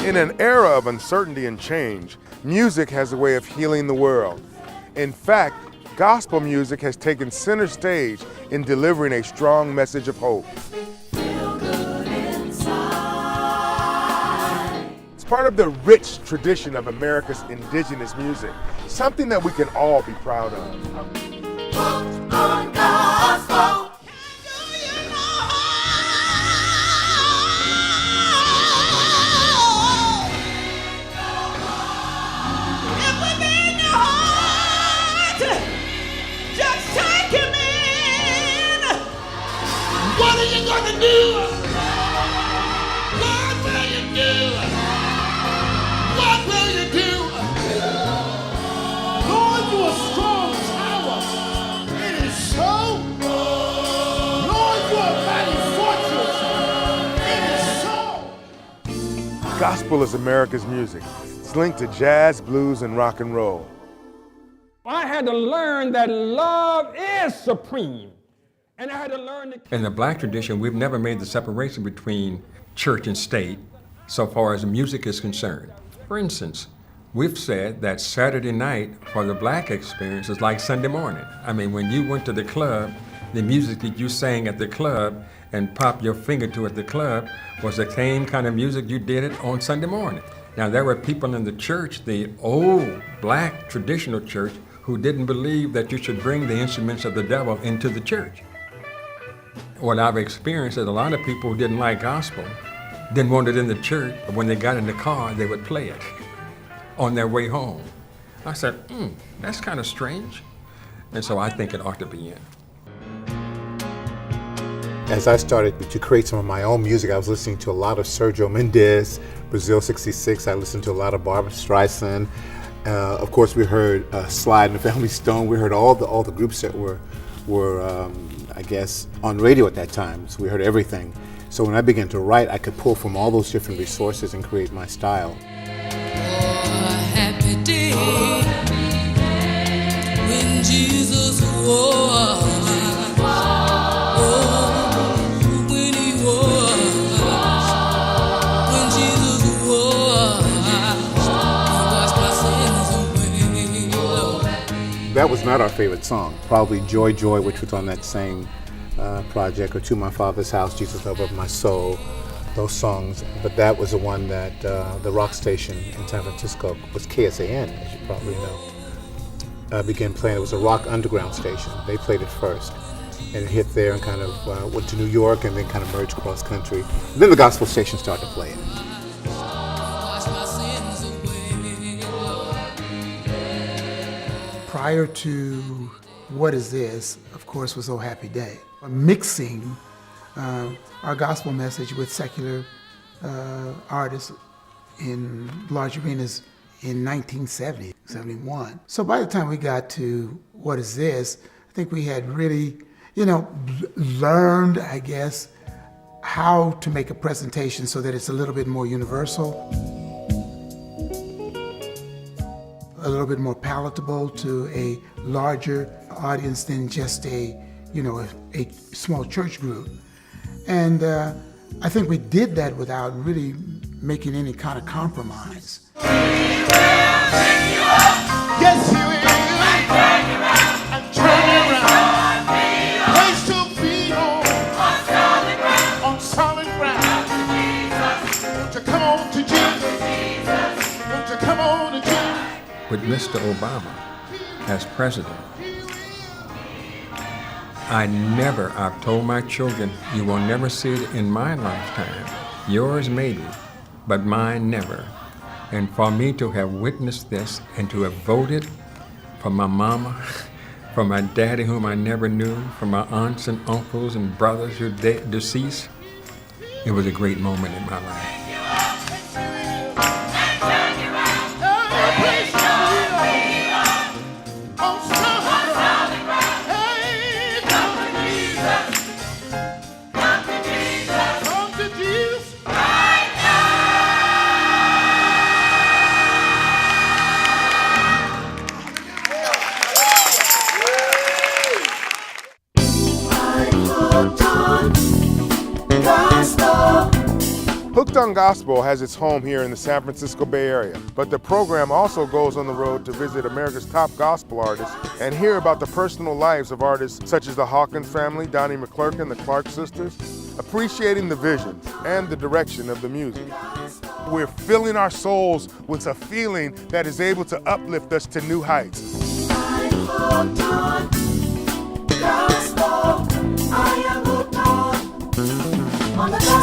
In an era of uncertainty and change, music has a way of healing the world. In fact, gospel music has taken center stage in delivering a strong message of hope. It's part of the rich tradition of America's indigenous music, something that we can all be proud of. On gospel. What are you gonna do? What will you do? What will you do? Lord, you are a strong tower. It is so. Lord, you are a mighty fortress. It is so. Gospel is America's music. It's linked to jazz, blues, and rock and roll. I had to learn that love is supreme. And I had to learn that in the black tradition, we've never made the separation between church and state so far as music is concerned. For instance, we've said that Saturday night for the black experience is like Sunday morning. I mean, when you went to the club, the music that you sang at the club and popped your finger to at the club was the same kind of music you did it on Sunday morning. Now, there were people in the church, the old black traditional church, who didn't believe that you should bring the instruments of the devil into the church. What I've experienced is a lot of people who didn't like gospel didn't want it in the church, but when they got in the car, they would play it on their way home. I said, that's kind of strange. And so I think it ought to be in. As I started to create some of my own music, I was listening to a lot of Sergio Mendes, Brazil 66. I listened to a lot of Barbra Streisand. Of course, we heard Sly and the Family Stone. We heard all the groups that were I guess, on radio at that time. So we heard everything. So when I began to write, I could pull from all those different resources and create my style. Happy day when Jesus was. When he was. When Jesus was. He washed my sins away. That was not our favorite song. Probably Joy, Joy, which was on that same project, or To My Father's House, Jesus, Love of My Soul, those songs. But that was the one that the rock station in San Francisco was KSAN, as you probably know, began playing. It was a rock underground station. They played it first. And it hit there and kind of went to New York and then kind of merged cross country. And then the gospel station started to play it. Prior to What Is This, of course, was Oh Happy Day. Mixing our gospel message with secular artists in large arenas in 1970, 71. So by the time we got to What Is This, I think we had really, learned, I guess, how to make a presentation so that it's a little bit more universal, a little bit more palatable to a larger audience than just a small church group. And I think we did that without really making any kind of compromise. Yes, he will. And turn you around. Place your feet on solid ground. Won't you come on to Jesus? Won't you come on to Jesus? With Mr. Obama as president, I've told my children, you will never see it in my lifetime. Yours maybe, but mine never. And for me to have witnessed this and to have voted for my mama, for my daddy whom I never knew, for my aunts and uncles and brothers who are deceased, it was a great moment in my life. Hooked on Gospel has its home here in the San Francisco Bay Area, but the program also goes on the road to visit America's top gospel artists and hear about the personal lives of artists such as the Hawkins family, Donnie McClurkin, the Clark sisters, appreciating the vision and the direction of the music. We're filling our souls with a feeling that is able to uplift us to new heights. I'm hooked on gospel. I am hooked on the gospel.